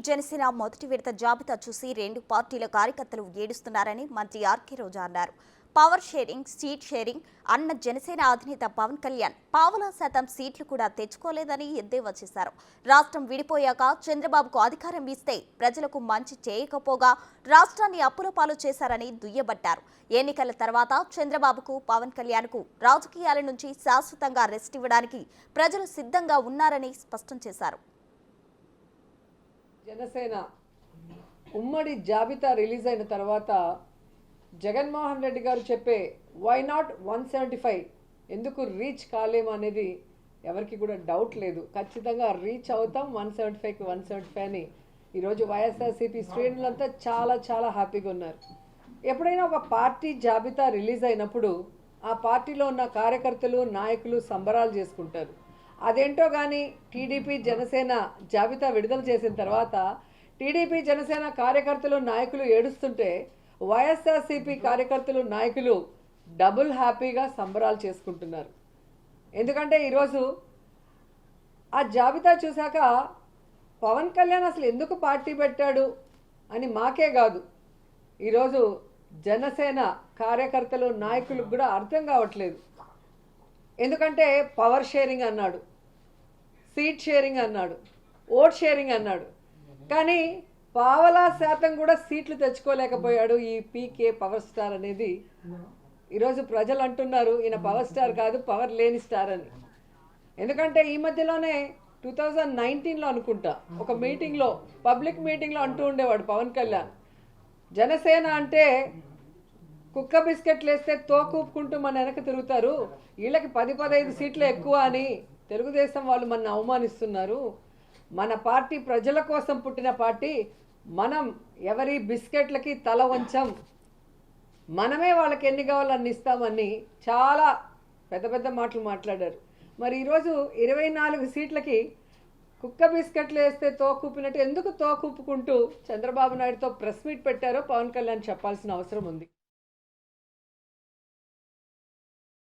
జనసేన మొదటి విడత జాబితా చూసి రెండు పార్టీల కార్యకర్తలు ఏడుస్తున్నారని మంత్రి ఆర్కే రోజా అన్నారు. పవర్ షేరింగ్, సీట్ షేరింగ్ అన్న జనసేన అధినేత పవన్ కళ్యాణ్ పావలా శాతం సీట్లు కూడా తెచ్చుకోలేదని ఎద్దేవా చేశారు. రాష్ట్రం విడిపోయాక చంద్రబాబుకు అధికారం ఇస్తే ప్రజలకు మంచి చేయకపోగా రాష్ట్రాన్ని అప్పుల పాలు చేశారని దుయ్యబట్టారు. ఎన్నికల తర్వాత చంద్రబాబుకు, పవన్ కళ్యాణ్కు రాజకీయాల నుంచి శాశ్వతంగా రెస్ట్ ఇవ్వడానికి ప్రజలు సిద్ధంగా ఉన్నారని స్పష్టం చేశారు. జనసేన ఉమ్మడి జాబితా రిలీజ్ అయిన తర్వాత జగన్మోహన్ రెడ్డి గారు చెప్పే వై నాట్ 175 ఎందుకు రీచ్ కాలేము అనేది ఎవరికి కూడా డౌట్ లేదు. ఖచ్చితంగా రీచ్ అవుతాం 175కి 175 అని ఈరోజు వైఎస్ఆర్సీపీ శ్రేణులంతా చాలా చాలా హ్యాపీగా ఉన్నారు. ఎప్పుడైనా ఒక పార్టీ జాబితా రిలీజ్ అయినప్పుడు ఆ పార్టీలో ఉన్న కార్యకర్తలు, నాయకులు సంబరాలు చేసుకుంటారు. అదేంటో కానీ టీడీపీ జనసేన జాబితా విడుదల చేసిన తర్వాత టీడీపీ జనసేన కార్యకర్తలు, నాయకులు ఏడుస్తుంటే వైఎస్ఆర్సీపీ కార్యకర్తలు, నాయకులు డబుల్ హ్యాపీగా సంబరాలు చేసుకుంటున్నారు. ఎందుకంటే ఈరోజు ఆ జాబితా చూశాక పవన్ కళ్యాణ్ అసలు ఎందుకు పార్టీ పెట్టాడు అని మాకే కాదు, ఈరోజు జనసేన కార్యకర్తలు, నాయకులకు కూడా అర్థం కావట్లేదు. ఎందుకంటే పవర్ షేరింగ్ అన్నాడు, సీట్ షేరింగ్ అన్నాడు, ఓట్ షేరింగ్ అన్నాడు, కానీ పావలా శాతం కూడా సీట్లు తెచ్చుకోలేకపోయాడు ఈ పీకే పవర్ స్టార్ అనేది. ఈరోజు ప్రజలు అంటున్నారు ఈయన పవర్ స్టార్ కాదు, పవర్ లేని స్టార్ అని. ఎందుకంటే ఈ మధ్యలోనే 2019లో అనుకుంటా ఒక మీటింగ్లో, పబ్లిక్ మీటింగ్లో అంటూ ఉండేవాడు పవన్ కళ్యాణ్, జనసేన అంటే కుక్క బిస్కెట్లు వేస్తే తోకూపుకుంటూ మన వెనక తిరుగుతారు, వీళ్ళకి 10-15 సీట్లు ఎక్కువ అని తెలుగుదేశం వాళ్ళు మన అవమానిస్తున్నారు, మన పార్టీ ప్రజల కోసం పుట్టిన పార్టీ, మనం ఎవరి బిస్కెట్లకి తల వంచం, మనమే వాళ్ళకి ఎన్ని కావాలో అన్ని ఇస్తామని చాలా పెద్ద పెద్ద మాటలు మాట్లాడారు. మరి ఈరోజు 24 సీట్లకి కుక్క బిస్కెట్లు వేస్తే తోకూపినట్టు ఎందుకు తోకూపుకుంటూ చంద్రబాబు నాయుడుతో ప్రెస్ మీట్ పెట్టారో పవన్ కళ్యాణ్ చెప్పాల్సిన అవసరం ఉంది.